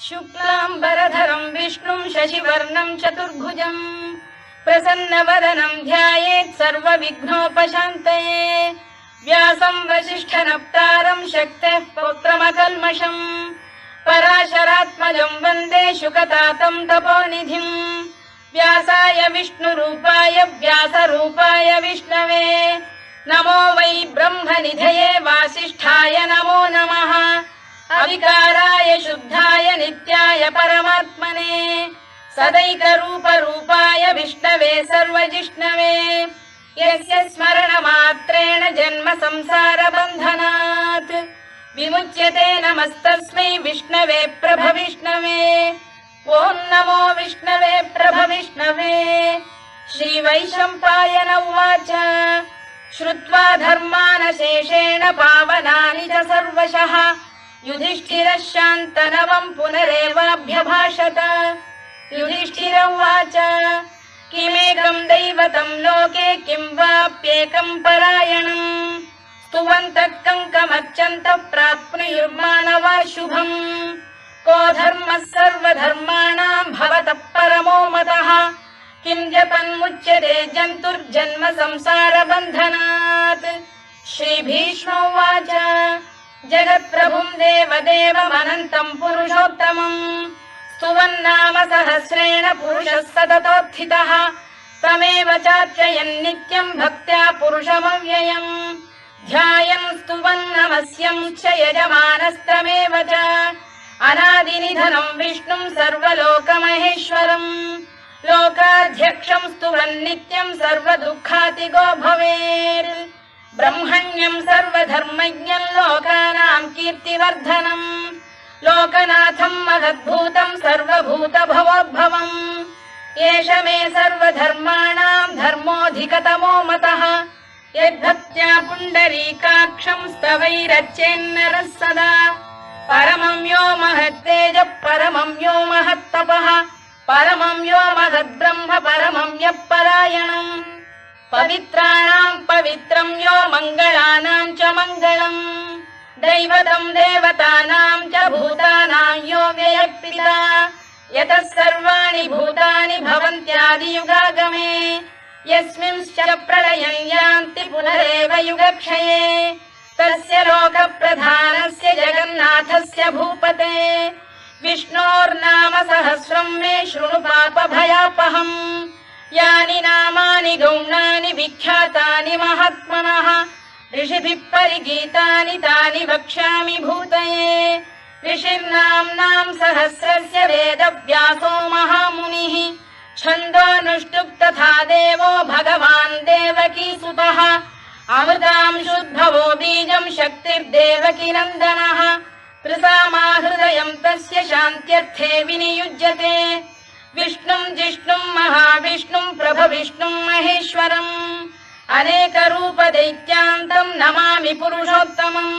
शुक्लाम्बरधरं विष्णुं शशिवर्णं चतुर्भुजं प्रसन्नवदनं ध्यायेत् सर्वविघ्नोपशान्तये। व्यासं वसिष्ठनप्तारं शक्तेः पौत्रमकल्मषं पराशरात्मजं वन्दे शुकतातं तपोनिधिम्। व्यासाय विष्णुरूपाय व्यासरूपाय विष्णवे नमो वै ब्रह्मनिधये वासिष्ठाय नमो नमः। अविकाराय शुद्धाय नित्याय परमात्मने सदैकरूपरूपाय विष्णवे सर्वजिष्णवे यस्य स्मरणमात्रेण जन्म संसारबन्धनात् विमुच्यते। नमस्तस्मै विष्णवे प्रभविष्णवे। ॐ नमो विष्णवे प्रभविष्णवे। श्रीवैशम्पायन उवाच श्रुत्वा धर्मानशेषेण पावनानि च सर्वशः युधिष्ठिरः शान्तनवं पुनरेवाभ्यभाषत। युधिष्ठिर उवाच किमेकं दैवतं लोके किं वाप्येकं परायणम् स्तुवन्तः कङ्कमर्चन्तः प्राप्नुयुर्मानवा शुभम्। को धर्मः सर्वधर्माणां भवतः परमो मतः किं जपन्मुच्यते जन्तुर्जन्म संसारबन्धनात्। श्रीभीष्म उवाच जगत्प्रभुं देवदेवमनन्तं पुरुषोत्तमं स्तुवन्नाम सहस्रेण पुरुषः सततोत्थितः तमेव चार्चयन् नित्यं भक्त्या पुरुषमव्ययम् ध्यायन् स्तुवन् नमस्यं च यजमानस्तमेव च अनादिनिधनं विष्णुं सर्वलोकमहेश्वरम् लोकाध्यक्षं स्तुवन् नित्यं सर्वदुःखातिगो भवेत्। ब्रह्मण्यं सर्वधर्मज्ञं लोकानां कीर्तिवर्धनम् लोकनाथं महद्भूतं सर्वभूतभवोद्भवम् एष मे सर्वधर्माणां धर्मोऽधिकतमो मतः यद्भक्त्या पुण्डरीकाक्षं स्तवैरच्चेन्नरः सदा परमं यो महत्तेजः परमं यो महत्तपः परमं यो महद्ब्रह्म परमं यः परायणम् पवित्राणां पवित्रं यो मङ्गलानां च मङ्गलम् दैवतं देवतानां च भूतानां यो व्ययः यतः सर्वाणि भूतानि भवन्त्यादियुगागमे यस्मिंश्च प्रलयं यान्ति पुनरेव युगक्षये तस्य लोकप्रधानस्य जगन्नाथस्य भूपते विष्णोर्नाम सहस्रं मे शृणु पापभयापहम् यानि नामानि गौणानि विख्यातानि महात्मनः ऋषिभिः परिगीतानि तानि वक्ष्यामि भूतये। ऋषिर्नाम्नां सहस्रस्य वेदव्यासो महामुनिः छन्दोऽनुष्टुप् तथा देवो भगवान् देवकीसुतः अमृतांशुद्भवो बीजं शक्तिर्देवकी नन्दनः त्रिसामा हृदयं तस्य शान्त्यर्थे विनियुज्यते विष्णुं जिष्णुं महाविष्णुं प्रभविष्णुं महेश्वरम् अनेकरूपदैत्यान्तं नमामि पुरुषोत्तमम्।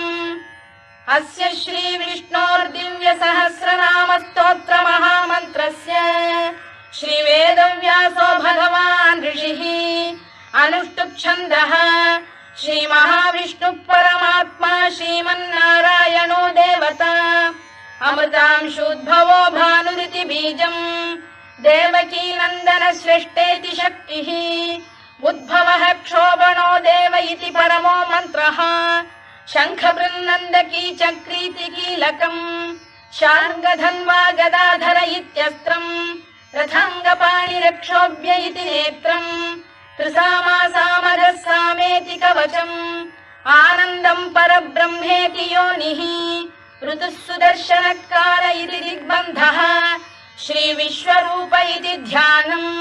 अस्य श्रीविष्णोर्दिव्यसहस्रनामस्तोत्रमहामन्त्रस्य श्रीवेदव्यासो भगवान् ऋषिः अनुष्टुप्-छन्दः श्रीमहाविष्णुः परमात्मा श्रीमन्नारायणो देवता अमृतांशोद्भवो भानुरिति बीजम् देवकी नन्दन सृष्टेति शक्तिः उद्भवः क्षोभणो देव इति परमो मन्त्रः शङ्खबृन्नन्दकी चक्रीति कीलकम् शार्ङ्गधन्वा गदाधर इत्यस्त्रम् रथाङ्गपाणिरक्षोभ्य इति नेत्रम् त्रिसामा सामगः सामेति कवचम् आनन्दम् परब्रह्मेति योनिः ऋतुः सुदर्शनकाल इति दिग्बन्धः श्रीविश्वरूप इति ध्यानम्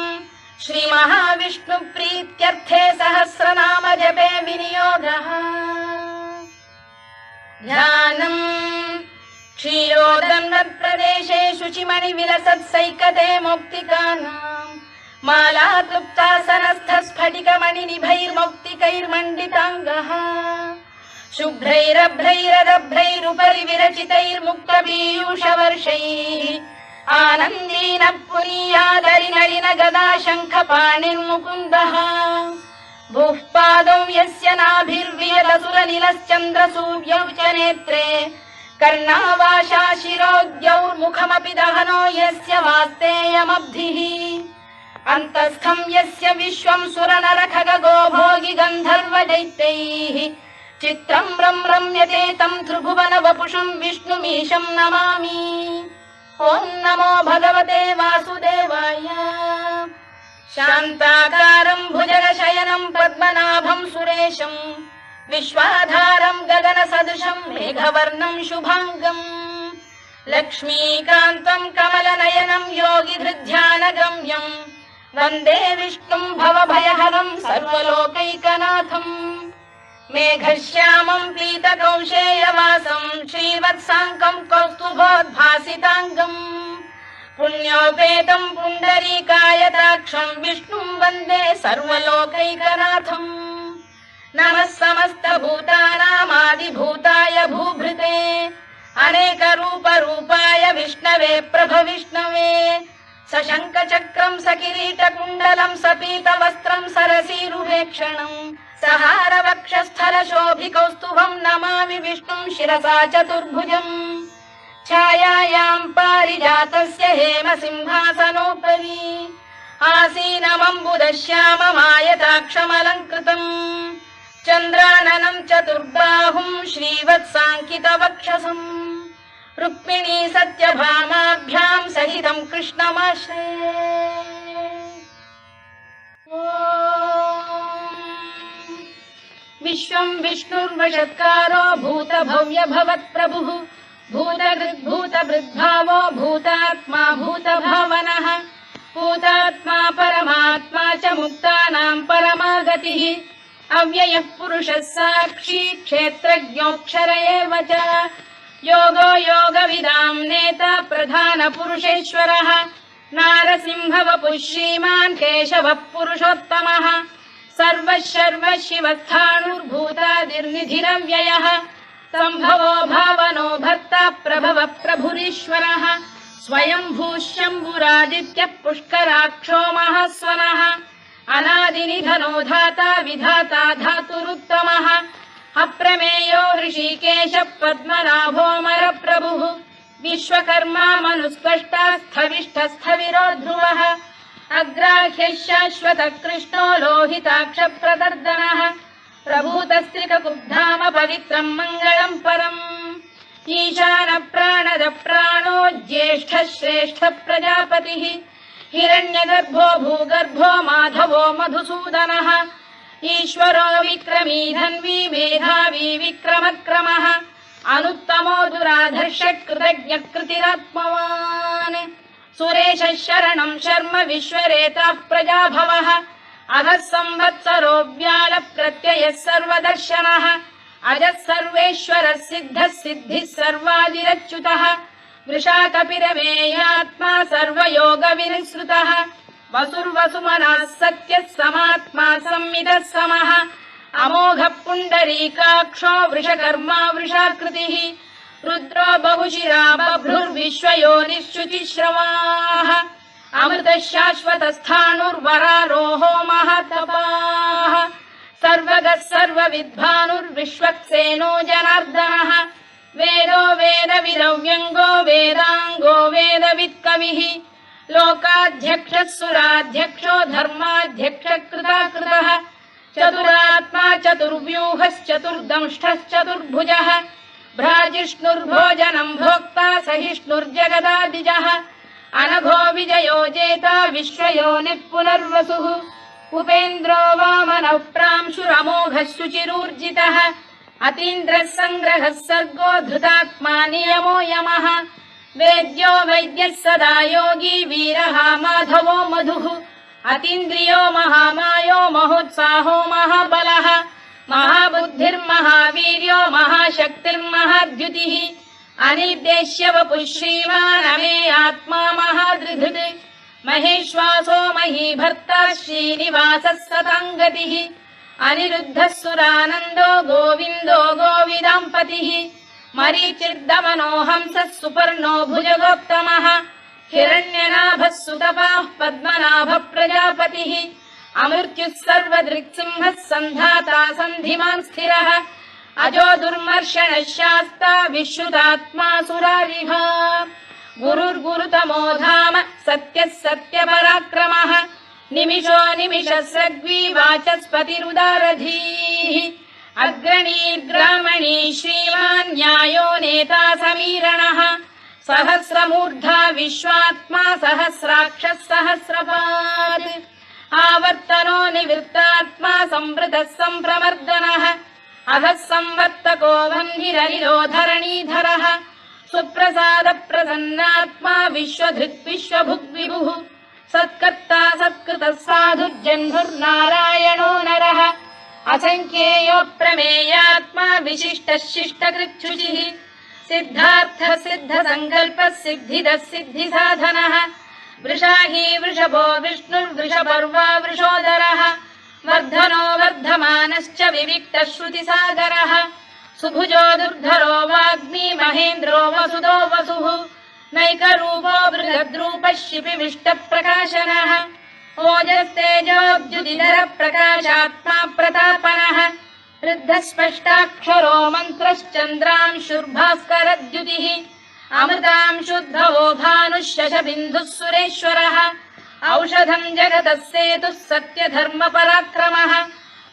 श्रीमहाविष्णुप्रीत्यर्थे सहस्रनाम जपे विनियोगः। ध्यानम् क्षीरोदन्वत्प्रदेशे शुचिमणिविलसत्सैकते मौक्तिकानाम् मालाक्लुप्तासनस्थस्फटिकमणिनिभैर्मौक्तिकैर्मण्डिताङ्गः शुभ्रैरभ्रैरदभ्रैरुपरि विरचितैर्मुक्तपीयूषवर्षैः आनन्दीन पुनीयादरिनलिन गदा शङ्खपाणिर्मुकुन्दः भूः पादौ यस्य नाभिर्वियलसुरनिलश्चन्द्रसूर्यौ च नेत्रे कर्णावाशा शिरोद्यौर्मुखमपि दहनो यस्य वास्तेयमब्धिः अन्तस्थं यस्य विश्वं सुरनरखगो भोगि गन्धर्वदैत्यैः चित्रं रम्यते तं त्रिभुवन वपुषं विष्णुमीशं नमामि। ॐ नमो भगवते वासुदेवाय। शान्ताकारं भुजगशयनं पद्मनाभं सुरेशं विश्वाधारं गगनसदृशं मेघवर्णं शुभाङ्गम् लक्ष्मीकान्तं कमलनयनं योगिधृध्यानगम्यं वन्दे विष्णुं भवभयहरं सर्वलोकैकनाथम्। मेघश्यामं पीतकौशेयवासं श्रीवत्साङ्कं कौस्तुभोद्भासिताङ्गम् पुण्योपेतं पुण्डरीकायताक्षं विष्णुं वन्दे सर्वलोकैकनाथम्। नमः समस्तभूतानामादिभूताय भूभृते अनेकरूपरूपाय विष्णवे प्रभविष्णवे सशङ्खचक्रं सकिरीटकुण्डलं सपीतवस्त्रं सरसीरुहेक्षणं सहारवक्षस्थलशोभिकौस्तुभं नमामि विष्णुं शिरसा चतुर्भुजम्। छायायां पारिजातस्य हेमसिंहासनोपरि आसीनमम्बुदश्याममायताक्षमलङ्कृतम् चन्द्राननं चतुर्बाहुं श्रीवत्साङ्कितवक्षसम् रुक्मिणी सत्यभामाभ्यां सहितं कृष्णमाश्रये। विश्वं विष्णुर्वषत्कारो भूतभव्य भवत्प्रभुः भूतभृद्भावो भूतात्मा भूतभावनः भूतात्मा परमात्मा च मुक्तानां परमागतिः अव्ययः पुरुषः साक्षी क्षेत्रज्ञोऽक्षर एव च योगो योगविदां नेता प्रधानपुरुषेश्वरः नारसिंहवपुः श्रीमान् केशवः पुरुषोत्तमः सर्वशर्व शिवस्थाणुर्भूतादिर्निधिरव्ययः सम्भवो भावनो भर्ता प्रभवः प्रभुरीश्वरः स्वयंभूः शम्भुरादित्यः पुष्कराक्षो महास्वनः अनादिनिधनो धाता विधाता धातुरुत्तमः अप्रमेयो ऋषिकेश पद्मनाभो मरप्रभुः विश्वकर्मा मनुस्पष्टा स्थविष्ठस्थविरो ध्रुवः अग्राह्यः शाश्वतः कृष्णो लोहिताक्षप्रदर्दनः प्रभूतस्त्रिककुब्धाम पवित्रं मङ्गलं परम् ईशान प्राणद प्राणो ज्येष्ठः श्रेष्ठः प्रजापतिः हिरण्यगर्भो भूगर्भो माधवो मधुसूदनः ईश्वरो विक्रमी धन्वी मेधावी विक्रमक्रमः अनुत्तमो दुराधर्षः कृतज्ञः कृतिरात्मवान् सुरेशः शरणं शर्म विश्वरेताः प्रजाभवः अधः संवत्सरो व्याल प्रत्ययः सर्वदर्शनः अजः सर्वेश्वरः सिद्धः सिद्धिः सर्वादिरच्युतः वृषाकपिरमेयात्मा सर्वयोगविनिसृतः वसुर्वसुमनः सत्यः समात्मा संविदः समः अमोघः पुण्डरीकाक्षो वृषकर्मा वृषाकृतिः रुद्रो बहुशिरा बभ्रुर्विश्वयोनिश्रुतिश्रवाः अमृतः शाश्वतस्थाणुर्वरारोहो महातपाः सर्वगः सर्वविद्भानुर्विश्वक्सेनो जनार्दनः वेदो वेदविदव्यङ्गो वेदाङ्गो वेदवित्कविः लोकाध्यक्षः सुराध्यक्षो धर्माध्यक्षः कृताकृतः चतुरात्मा चतुर्व्यूहश्चतुर्दंष्टश्चतुर्भुजः भ्राजिष्णुर्भोजनं भोक्ता सहिष्णुर्जगदादिजः अनघो विजयो जेता विश्वयोनिः पुनर्वसुः उपेन्द्रो वामनः प्रांशुरमोघः शुचिरूर्जितः अतीन्द्रः सङ्ग्रहः सर्गो धृतात्मा नियमो यमः वेद्यो वैद्यः सदा योगी वीरः माधवो मधुः अतीन्द्रियो महामायो महोत्साहो महाबलः महाबुद्धिर्महावीर्यो महाशक्तिर्महाद्युतिः अनिर्देश्य वपुः श्रीमान् अमे आत्मा महाधृधृत् महेश्वासो महीभर्ता श्रीनिवासः सताङ्गतिः अनिरुद्धः सुरानन्दो गोविन्दो गोविदाम्पतिः मरीचिर्दमनो हंसः सुपर्णो भुजगोत्तमः हिरण्यनाभः सुतपाः पद्मनाभः प्रजापतिः अमृत्युः सर्वदृक्सिंहः सन्धाता सन्धिमान् स्थिरः अजो दुर्मर्षणः शास्ता विश्रुतात्मा सुरारिः गुरुर्गुरुतमो धाम सत्यः सत्यपराक्रमः निमिषो निमिषस्रग्वी वाचस्पतिरुदारधीः अग्रणीर्ग्रामणी श्रीमान् न्यायो नेता समीरणः सहस्रमूर्धा विश्वात्मा सहस्राक्षः सहस्रपात् आवर्तनो निवृत्तात्मा संवृतः सम्प्रमर्दनः अधः संवर्तको वह्निरनिलो धरणीधरः सुप्रसाद प्रसन्नात्मा विश्वधृक् विश्वभुग्विभुः सत्कर्ता सत्कृतः साधुर्जह्नुर्नारायणो नरः असंख्येयो प्रमेयात्मा विशिष्टः शिष्टकृच्छुचिः सिद्धार्थः सिद्धसङ्कल्पः सिद्धिदः सिद्धिसाधनः वृषाही वृषभो विष्णुर्वृषपर्वा वृषोदरः वर्धनो वर्धमानश्च विविक्तः श्रुतिसागरः सुभुजो दुर्धरो वाग्मी महेन्द्रो वसुदो वसुः नैकरूपो बृहद्रूपः शिपिविष्टप्रकाशनः ओजस्तेजोद्युतिधरः प्रकाशात्मा प्रतापनः वृद्धस्पष्टाक्षरो मन्त्रश्चन्द्रांशुर्भास्करद्युतिः अमृतांशुद्धवो भानुः शशबिन्दुः सुरेश्वरः औषधम् जगतः सेतुः सत्यधर्मपराक्रमः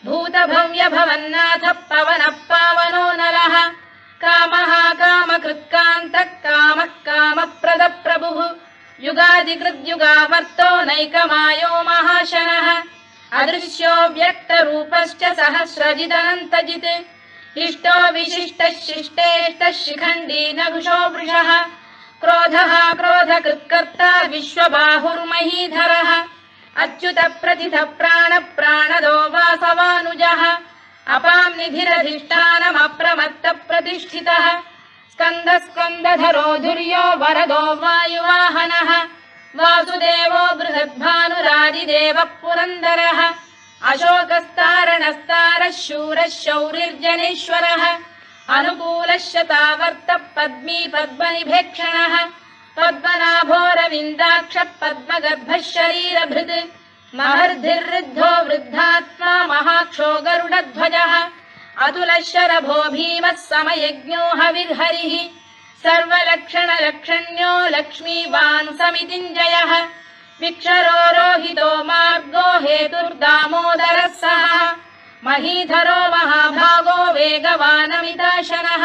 भूतभव्यभवन्नाथः पवनः पावनो नरः कामः कामकृत्कान्तः कामः कामप्रदः प्रभुः युगादिकृद्युगावर्तो नैकमायो महाशनः अदृश्यो व्यक्तरूपश्च सहस्रजिदनन्तजित् इष्टो विशिष्टः शिष्टेष्टः शिखण्डी नघुषो वृषः क्रोधः क्रोधकृत्कर्ता विश्वबाहुर्महीधरः अच्युत प्रतिथ प्राण प्राणदो वासवानुजः अपां निधिरधिष्ठानमप्रमत्त प्रतिष्ठितः स्कन्द स्कन्दधरो धुर्यो वरदो वायुवाहनः वासुदेवो बृहद्भानुरादिदेवः पुरन्दरः अशोकस्तारणस्तारः शूरः शौरिर्जनेश्वरः अनुकूलः शतावर्तः पद्मी पद्मनिभेक्षणः पद्मनाभोरविन्दाक्षः पद्मगर्भः शरीरभृत् महर्धिर्वृद्धो वृद्धात्मा महाक्षो गरुडध्वजः अतुलः शरभो भीमः समयज्ञो हविर्हरिः सर्वलक्षणलक्षण्यो लक्ष्मीवान् समितिञ्जयः विक्षरो रोहितो मार्गो हेतुर्दामोदरः सः महीधरो महाभागो वेगवानमिताशनः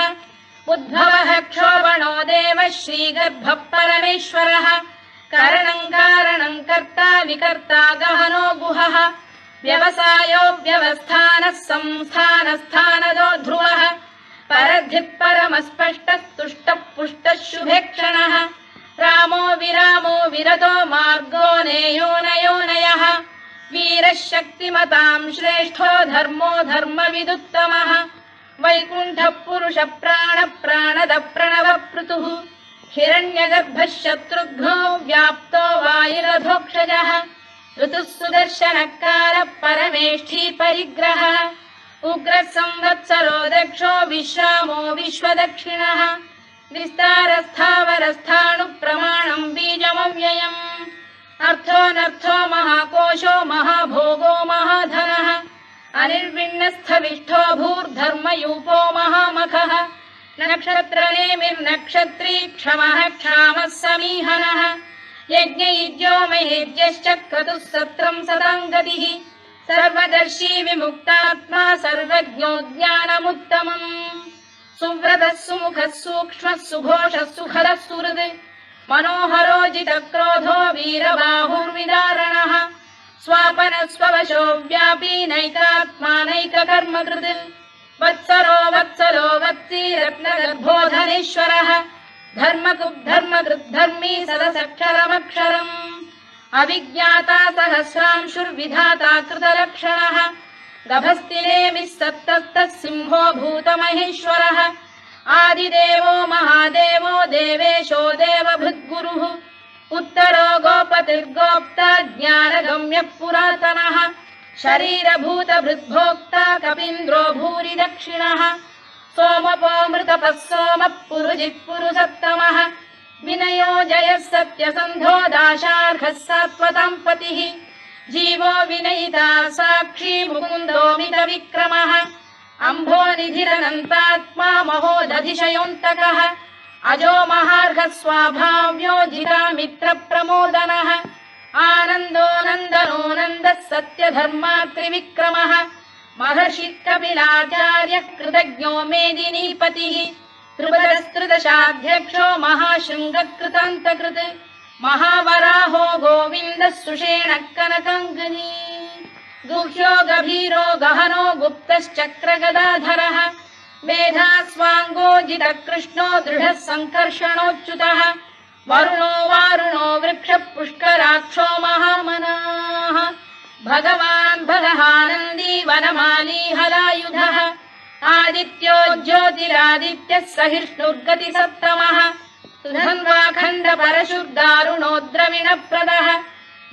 उद्भवः क्षोभणो देवः श्रीगर्भः परमेश्वरः करणम् कारणम् कर्ता विकर्ता गहनो गुहः व्यवसायो व्यवस्थानः संस्थानस्थानदो ध्रुवः परद्धिः परमस्पष्टः तुष्टः पुष्टः शुभेक्षणः रामो विरामो विरतो मार्गो नेयोनयोनयः वीरः शक्तिमताम् श्रेष्ठो धर्मो धर्मविदुत्तमः वैकुण्ठः पुरुषः प्राणः प्राणदः प्रणवपृतुः हिरण्यगर्भः शत्रुघ्नो व्याप्तो वायुरधोक्षजः ऋतुः सुदर्शनकारः परमेष्ठी परिग्रहः उग्रः संवत्सरो दक्षो विश्रामो विश्वदक्षिणः विस्तारस्थावरस्थाणुः प्रमाणम् बीजमव्ययम् अर्थोऽनर्थो महाकोशो महाभोगो महाधनः अनिर्विण्णस्थविष्ठो भूर्धर्मयूपो महामखः नक्षत्रनेमिर्नक्षत्री क्षमः क्षामः समीहनः यज्ञयुज्यो महेज्यश्च क्रतुः सत्रम् सदाम् गतिः सर्वदर्शी विमुक्तात्मा सर्वज्ञो ज्ञानमुत्तमम् सुव्रतः सुमुखः सूक्ष्मः सुघोषः सुखदः सुहृद् मनोहरो जितक्रोधो वीरबाहुर्विदारणः स्वापनः स्ववशो व्यापी नैकात्मा नैककर्मकृत् वत्सरो वत्सलो वत्सी रत्नगर्भोधनेश्वरः धर्मकृद्धर्मी सदसक्षरमक्षरम् अविज्ञाता सहस्रांशुर्विधाता कृतलक्षणः गभस्तिनेमिः सत्तस्तः सिंहो भूतमहेश्वरः आदिदेवो महादेवो देवेशो देवभृद्गुरुः उत्तरो गोपतिर्गोप्ता ज्ञानगम्यः पुरातनः शरीरभूतभृद्भोक्ता कपीन्द्रो भूरि दक्षिणः सोमपोऽमृतपः सोमः पुरुजित् पुरुषत्तमः विनयो जयः सत्यसन्धो दाशार्हः सात्वताम् पतिः जीवो विनयिता साक्षी मुकुन्दो मितविक्रमः अम्भो निधिरनन्तात्मा महोदधिशयोऽन्तकः अजो महार्घः स्वाभाव्यो जितामित्रप्रमोदनः आनन्दो नन्दनो नन्दः सत्यधर्मा त्रिविक्रमः महर्षि कपिलाचार्यः कृतज्ञो मेदिनीपतिः त्रिपदस्त्रिदशाध्यक्षो महाशृङ्गकृतान्तकृत् महावराहो गोविन्दः सुषेणः कनकाङ्गनी गुह्यो गभीरो गहनो गुप्तश्चक्रगदाधरः मेधास्वाङ्गो जितकृष्णो दृढः सङ्कर्षणोच्युतः वरुणो वारुणो वृक्षः पुष्कराक्षो महामनाः भगवान् भगहानन्दी वनमाली हलायुधः आदित्यो ज्योतिरादित्यः सहिष्णुर्गतिसप्तमः सुधन्वाखण्ड परशुर्दारुणो द्रविणप्रदः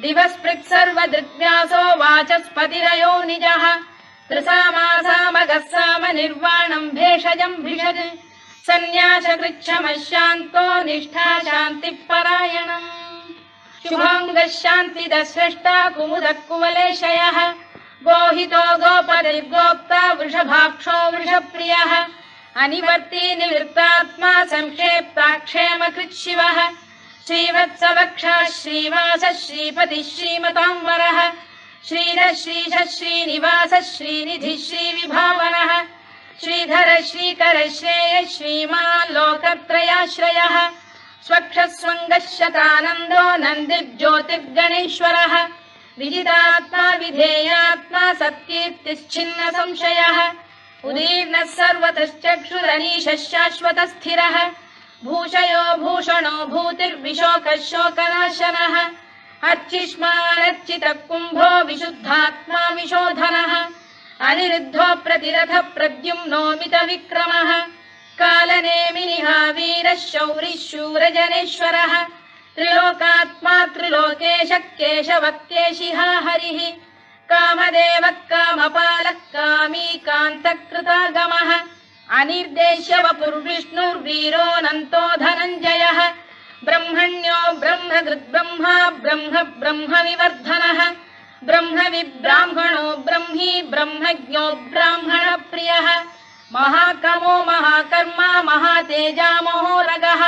दिवस्पृक् सर्वदृग्व्यासो वाचस्पतिरयो निजः त्रिसामासामगः साम निर्वाणम् भेषजम् भिषज सन्न्यासकृच्छमः शान्तो निष्ठा शान्तिः परायणम् शुभाङ्गः शान्तिदः स्रष्टा कुमुदः कुवलेशयः गोहितो गोपतिर्गोप्ता वृषभाक्षो वृषप्रियः अनिवर्ती निवृत्तात्मा संक्षेप्ताक्षेमकृत् शिवः श्रीवत्सवक्षः श्रीवासः श्रीपतिः श्रीमताम्बरः श्रीधः श्रीशः श्रीनिवासः श्रीनिधिः श्रीविभावनः श्रीधर श्रीकर श्रेयः श्रीमान् लोकत्रयाश्रयः स्वक्षः स्वङ्गः शतानन्दो नन्दिर्ज्योतिर्गणेश्वरः विजितात्मा विधेयात्मा सत्कीर्तिश्चिन्न संशयः उदीर्णः सर्वतश्चक्षुरनीशः शाश्वतस्थिरः भूषयो भूषणो भूतिर्विशोकः शोकनाशनः अर्चिष्मानर्चितः कुम्भो विशुद्धात्मा विशोधनः अनिरुद्धो प्रतिरथः प्रद्युम्नो मितविक्रमः कालनेमिनिः वीरः शौरिः शूरजनेश्वरः त्रिलोकात्मा त्रिलोकेशः केशवः केशिहा हरिः कामदेवः कामपालः कामी कान्तकृतागमः अनिर्देश्य वपुर्विष्णुर्वीरोऽनन्तो धनञ्जयः ब्रह्मण्यो ब्रह्मकृद्ब्रह्मा ब्रह्म ब्रह्मविवर्धनः ब्रह्मविब्राह्मणो ब्रह्मी ब्रह्मज्ञो ब्राह्मणप्रियः महाकमो महाकर्मा महातेजा महोरगः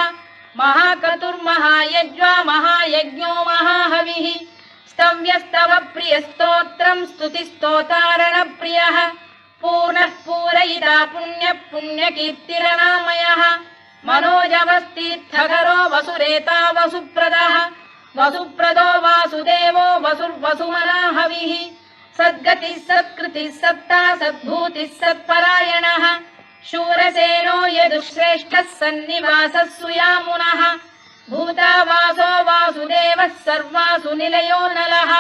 महाक्रतुर्महायज्वा महायज्ञो महाहविः स्तव्यस्तव प्रियस्तोत्रम् स्तुतिस्तोतारणप्रियः पूर्णः पूरयिता पुण्यः पुण्यकीर्तिरनामयः मनोजवस्तीर्थकरो वसुरेता वसुप्रदः वसुप्रदो वासुदेवो वसुर्वसुमनाहविः सद्गतिः सत्कृतिः सत्ता सद्भूतिः सत्परायणः शूरसेनो यदुश्रेष्ठः सन्निवासः सुयामुनः भूतावासो वासुदेवः सर्वासु निलयो नलः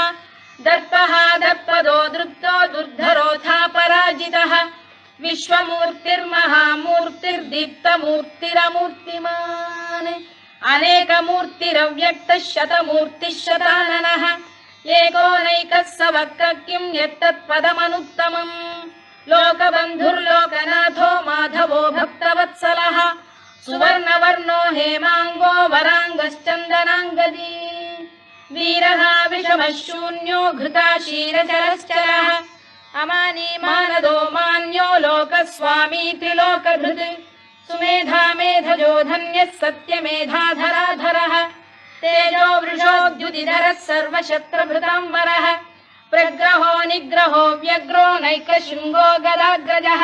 दर्पः दर्पदो दृप्तो दुर्धरोऽथा पराजितः विश्वमूर्तिर्महामूर्तिर्दीप्तमूर्तिरमूर्तिमान् अनेकमूर्तिरव्यक्तः शतमूर्तिः शताननः एकोनैकः स वक्र किं यत्तत्पदमनुत्तमम् लोकबन्धुर्लोकनाथो माधवो भक्तवत्सलः सुवर्णवर्णो हेमाङ्गो वराङ्गश्चन्दनाङ्गदी वीरः विषमः शून्यो घृता क्षीरचरश्चरः अमानी मानदो मान्यो लोकस्वामी त्रिलोकभृत् सुमेधा मेधजो धन्यः सत्यमेधाधराधरः तेजो वृषोद्युतिधरः सर्वशत्रभृताम्बरः प्रग्रहो निग्रहो व्यग्रो नैकशृङ्गो गदाग्रजः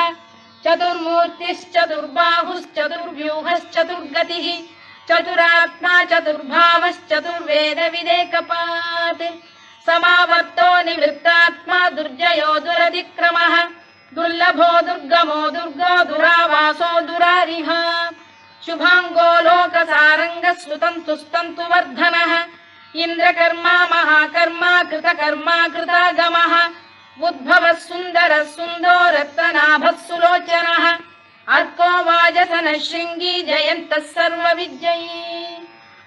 चतुर्मूर्तिश्चतुर्बाहुश्चतुर्व्यूहश्चतुर्गतिः चतुरात्मा चतुर्भावश्चतुर्वेदविदेकपात् समावर्तो निवृत्तात्मा दुर्जयो दुरतिक्रमः दुर्लभो दुर्गमो दुर्गो दुरावासो दुरारिः शुभाङ्गो लोकसारङ्गः स्तुतन्तु वर्धनः इन्द्रकर्मा महाकर्मा कृतकर्मा कृतागमः उद्भवः सुन्दरः सुन्दो रत्ननाभः सुलोचनः अर्को वाजसनः शृङ्गी जयन्तः सर्वविजयी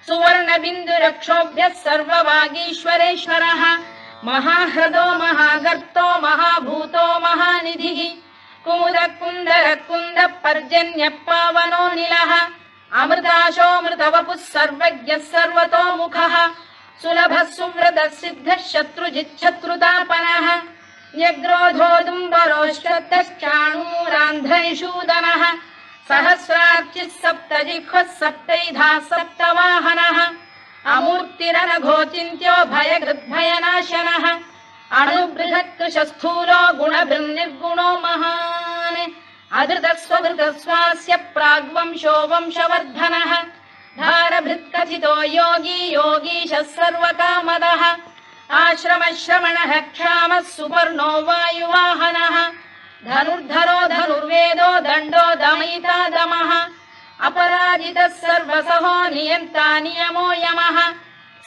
सुवर्णबिन्दुरक्षोभ्यः सर्ववागीश्वरेश्वरः महाह्रदो महागर्तो महाभूतो महानिधिः कुमुदः कुन्दरः कुन्दः पर्जन्यः पावनो निलः अमृताशोऽमृतवपुः सर्वज्ञः सर्वतोमुखः सुलभः सुव्रतः सिद्धः शत्रुजिच्छत्रुतापनः न्यग्रोधोदुम्बरोश्चतश्चाणूरान्ध्रैषूदनः सहस्रार्चिः सप्तजिह्वः सप्तैधा सप्तवाहनः अमूर्तिरनघोचिन्त्यो भयकृद्भयनाशनः अणुबृहत्कृशस्थूलो गुणभृन्निर्गुणो महान् अधृतस्वभृतस्वास्य प्राग्वंशो वंशवर्धनः धारभृत्कथितो योगी योगीशः सर्वकामदः आश्रमश्रमणः क्षामः सुपर्णो वायुवाहनः धनुर्धरो धनुर्वेदो दण्डो दमयिता दमः अपराजितः सर्वसहो नियन्ता नियमो यमः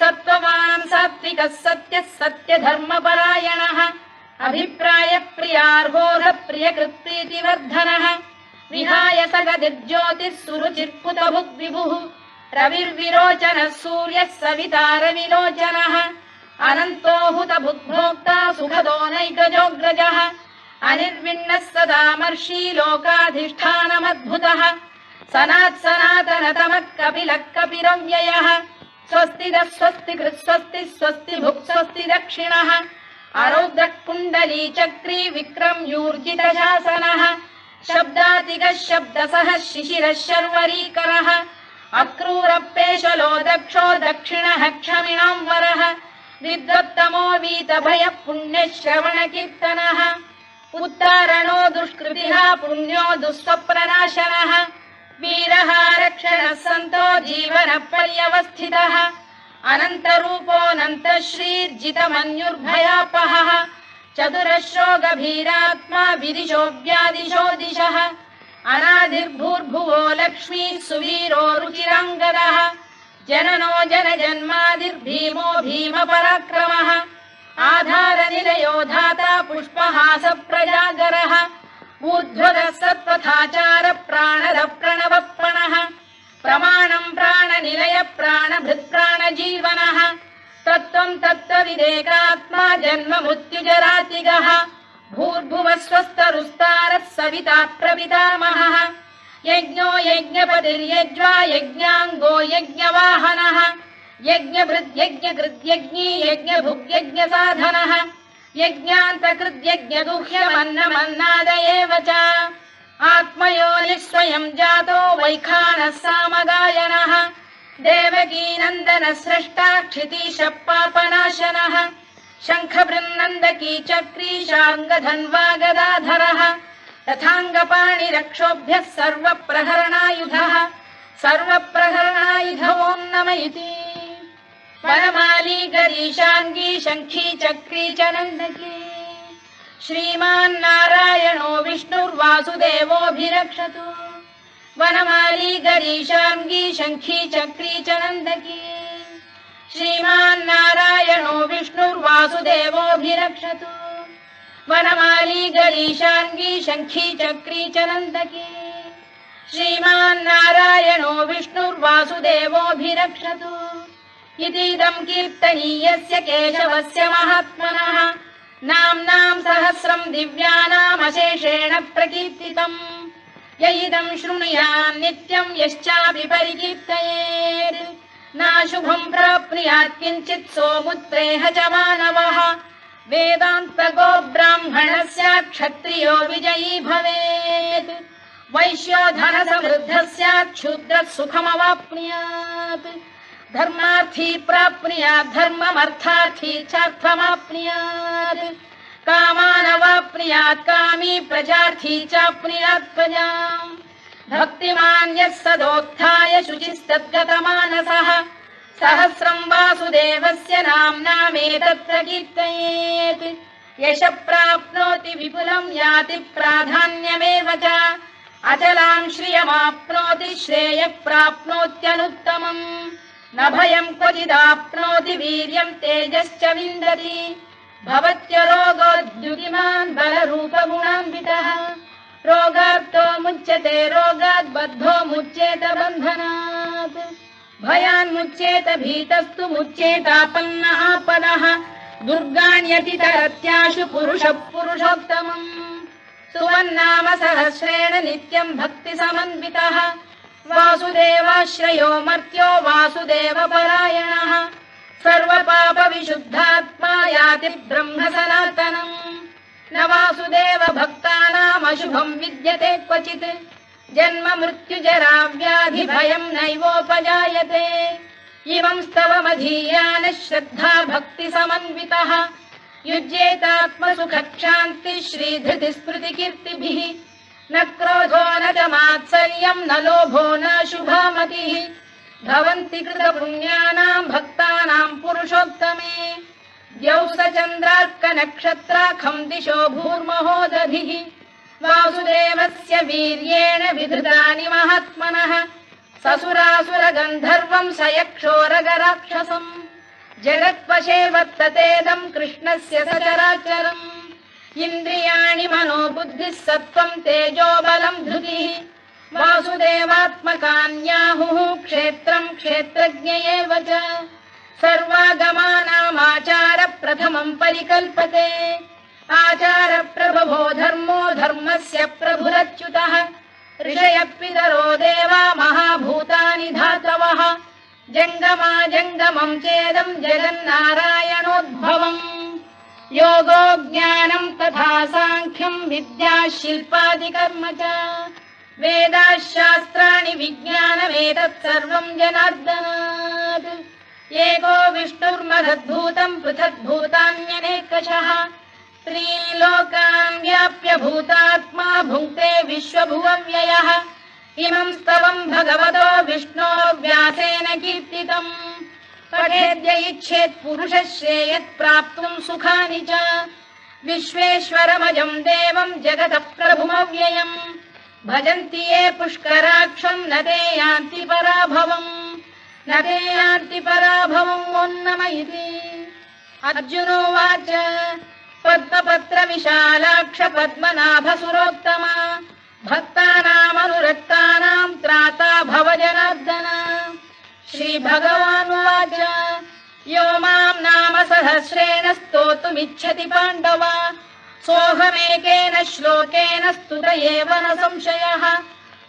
सत्त्ववान् सात्विकः सत्यः सत्यधर्मपरायणः अभिप्रायप्रियार्होरः प्रियकृत्प्रीतिवर्धनः विहाय सगतिर्ज्योतिः सुरुचिर्पुतभुग्विभुः रविर्विरोचनः सूर्यः सविता रविलोचनः अनन्तो हुतभुग्भोक्ता सुखदो नैकजोऽग्रजः अनिर्विण्णः सदामर्षी लोकाधिष्ठानमद्भुतः सनातनतमः कपिलः कपिरव्ययः स्वस्तिदः स्वस्तिकृत् स्वस्तिः स्वस्ति भुक् स्वस्ति दक्षिणः आरौद्रः कुण्डली चक्री विक्रम्यूर्जितशासनः शब्दातिगः शब्दसः शिशिरः शर्वरीकरः अक्रूरपेशलो दक्षो दक्षिणः क्षमिणाम्बरः विद्वत्तमो वीतभयः पुण्यश्रवणकीर्तनः उत्तारणो दुष्कृतिः पुण्यो दुःस्वप्ननाशनः वीरः रक्षणः सन्तो जीवनपर्यवस्थितः अनन्तरूपोऽनन्तश्रीर्जितमन्युर्भयापहः चतुरश्रो गभीरात्मा विदिशो व्यादिशो दिशः अनादिर्भूर्भुवो लक्ष्मी सुवीरो रुचिराङ्गदः जननो जनजन्मादिर्भीमो भीमपराक्रमः आधारनिलयो धाता पुष्पहास प्रजागरः ऊर्ध्वरः सत्पथाचार प्राणरः प्रणवप्रणः प्रमाणं प्राणनिलय प्राणभृत् प्राणजीवनः तत्त्वं तत्त्वविदेकात्मा जन्म मृत्युजरातिगः भूर्भुवः स्वस्तरुस्तारः सविता प्रपितामहः यज्ञो यज्ञपतिर्यज्वा यज्ञाङ्गो यज्ञवाहनः यज्ञभृद्यज्ञकृद्यज्ञी यज्ञभुग्यज्ञसाधनः यज्ञान्तकृद्यज्ञदुह्यमन्नमन्नाद एव च आत्मयोनिः स्वयं जातो वैखानः सामगायनः देवकीनन्दनः स्रष्टा क्षितीशः पापनाशनः शङ्खबृन्नन्दकी चक्री शार्ङ्गधन्वा गदाधरः तथाङ्गपाणिरक्षोभ्यः सर्वप्रहरणायुधः सर्वप्रहरणायुध ॐ नम इति वनमाली गरीशाङ्गी शङ्खी चक्री च नन्दकी श्रीमान्नारायणो विष्णुर्वासुदेवोऽभिरक्षतु वनमाली गरीशाङ्गी शङ्खी चक्री च नन्दकी श्रीमान्नारायणो विष्णुर्वासुदेवोऽभिरक्षतु वनमाली गरीशाङ्गी शङ्खी चक्री च नन्दकी श्रीमान्नारायणो विष्णुर्वासुदेवोऽभिरक्षतु इतीदं कीर्तनीयस्य केशवस्य महात्मनः नाम्नां सहस्रं दिव्यानामशेषेण प्रकीर्तितम् य इदं शृणुयात् नित्यं यश्चापि परिकीर्तयेत् नाशुभं प्राप्नुयात् किञ्चित् सोमुत्रेह च मानवः वेदान्तको ब्राह्मणः स्यात् क्षत्रियो विजयी भवेत् वैश्यो धनसमृद्धः स्यात् शूद्रः सुखमवाप्नुयात् धर्मार्थी प्राप्नुयात् धर्ममर्थार्थी चार्थमाप्नुयात् कामानवाप्नुयात् कामी प्रजार्थी चाप्नुयात् प्रजाम् भक्तिमान् यः सदोत्थाय शुचिस्तद्गतमानसः सहस्रं वासुदेवस्य नाम्नामेतत्र कीर्तयेत् यशः प्राप्नोति विपुलं याति प्राधान्यमेव च अचलां श्रियमाप्नोति श्रेयः प्राप्नोत्यनुत्तमम् न भयं क्वचिदाप्नोति वीर्यं तेजश्च विन्दति भवत्य रोगोद्युतिमान् बलरूपगुणान्वितः रोगार्तो मुच्यते रोगात् बद्धो मुच्येत बन्धनात् भयान्मुच्येत भीतस्तु मुच्येतापन्न आपदः दुर्गाण्यतितरत्याशु पुरुषः पुरुषोत्तमम् सुवन्नाम सहस्रेण नित्यं भक्तिसमन्वितः वासुदेवाश्रयो मर्त्यो वासुदेवपरायणः सर्वपापविशुद्धात्मा याति ब्रह्म सनातनम् न वासुदेव भक्तानाम् अशुभम् विद्यते क्वचित् जन्म मृत्युजरा व्याधि भयम् नैवोपजायते इमं स्तवमधीयानः श्रद्धा भक्ति समन्वितः युज्येतात्मसुखक्षान्ति श्रीधृति स्मृति कीर्तिभिः न क्रोधो न च मात्सर्यम् न लोभो न शुभामतिः भवन्ति कृतपुण्यानाम् भक्तानाम् पुरुषोत्तमे द्यौः स चन्द्रार्कनक्षत्राखम् दिशो भूर्महो दधिः वासुदेवस्य वीर्येण विधृतानि महात्मनः ससुरासुरगन्धर्वम् स यक्षोरगराक्षसम् जगत्वशे वर्ततेदम् कृष्णस्य सचराचरम् इन्द्रियाणि मनो बुद्धिः सत्त्वम् तेजो बलम् धृतिः वासुदेवात्मकान्याहुः क्षेत्रम् क्षेत्रज्ञ एव च सर्वागमानामाचार प्रथमम् परिकल्पते आचार प्रभवो धर्मो धर्मस्य प्रभुरच्युतः ऋषयः पितरो देवा महाभूतानि धातवः जङ्गमा जङ्गमम् चेदम् जगन्नारायणोद्भवम् योगो ज्ञानम् तथा साङ्ख्यम् विद्या शिल्पादिकर्म च वेदाः शास्त्राणि विज्ञानमेतत् सर्वम् जनार्दनात् एको विष्णुर्महद्भूतम् पृथग्भूतान्यनेकशः त्रीन् लोकान् व्याप्य भूतात्मा भुङ्क्ते विश्वभुवव्ययः इमं स्तवम् भगवतो विष्णो व्यासेन कीर्तितम् पठेद्य इच्छेत् पुरुषः श्रेयत् प्राप्तुम् सुखानि च विश्वेश्वरमजम् देवम् जगतः प्रभुमव्ययम् भजन्ति ये पुष्कराक्षम् न ते यान्ति पराभवम् न ते यान्ति पराभवम् ओन्नम इति अर्जुनोवाच पद्मपत्र विशालाक्ष पद्मनाभ सुरोत्तमा भक्तानामनुरक्तानाम् त्राता भव जनार्दन श्रीभगवानुवाच यो माम् नाम सहस्रेण स्तोतुमिच्छति पाण्डव सोऽहमेकेन श्लोकेन स्तुत एव न संशयः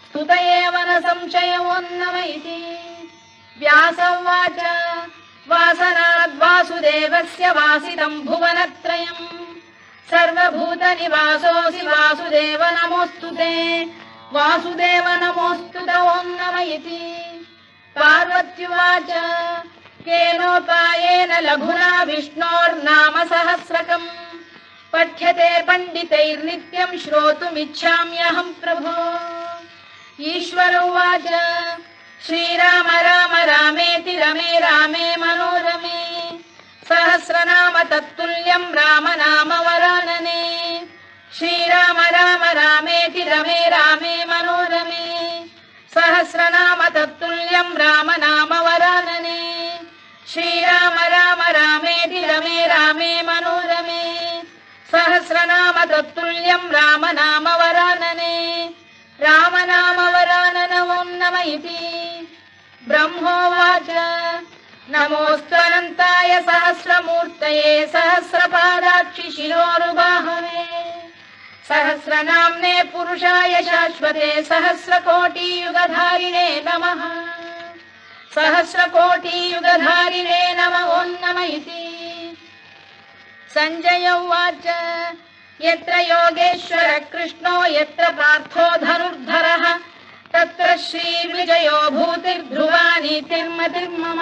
स्तुत एव न संशयोन्नम इति व्यास उवाच वासनाद् वासुदेवस्य वासितम् भुवनत्रयम् सर्वभूतनिवासोऽसि वासुदेव नमोऽस्तु ते वासुदेव नमोऽस्तु ते ॐ नम इति पार्वत्युवाच केनोपायेन लघुना विष्णोर्नाम सहस्रकम् पठ्यते पण्डितैर्नित्यम् श्रोतुमिच्छाम्यहम् प्रभो ईश्वर उवाच श्रीराम राम रामेति रमे रामे मनोरमे सहस्रनाम तत्तुल्यम् राम नाम वरानने श्रीराम राम रामेति रमे रामे मनोरमे सहस्रनाम तत्तुल्यम् राम नाम वरानने श्रीराम राम रामेति रमे रामे मनोरमे सहस्रनाम तत्तुल्यम् राम नाम वरानने राम नाम वरानन ॐ नम इति ब्रह्मोवाच नमोऽस्त्वनन्ताय सहस्रमूर्तये सहस्रपादाक्षि शिरोरुबाहवे सहस्रनाम्ने पुरुषाय शाश्वते सहस्रकोटियुगधारिणे नमः सहस्रकोटियुगधारिणे नमः ॐ नम इति सञ्जय उवाच यत्र योगेश्वर कृष्णो यत्र पार्थो धनुर्धरः तत्र श्रीविजयो भूतिर्ध्रुवा नीतिर्मतिर्मम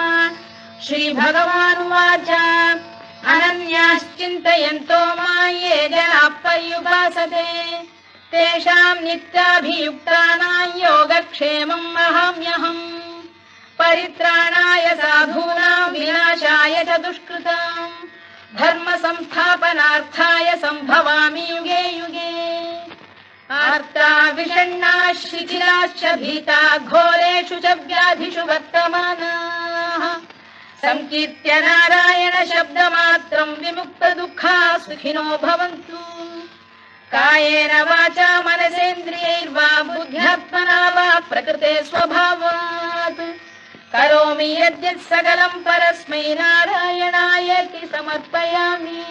श्रीभगवानुवाच अनन्याश्चिन्तयन्तो मां ये जनाः पर्युपासते तेषाम् नित्याभियुक्तानां योगक्षेमम् वहाम्यहम् परित्राणाय साधूनां विनाशाय च दुष्कृताम् धर्म संस्थापनार्थाय सम्भवामि युगे युगे आर्ता विषण्णाः शिथिलाश्च भीता घोरेषु च व्याधिषु वर्तमानाः संकीर्त्य नारायण शब्दमात्रम् विमुक्तदुःखाः सुखिनो भवन्तु कायेन वाचा मनसेन्द्रियैर्वा बुद्ध्यात्मना वा प्रकृते स्वभावात् करोमि यद्यत् सकलम् परस्मै नारायणायेति समर्पयामि।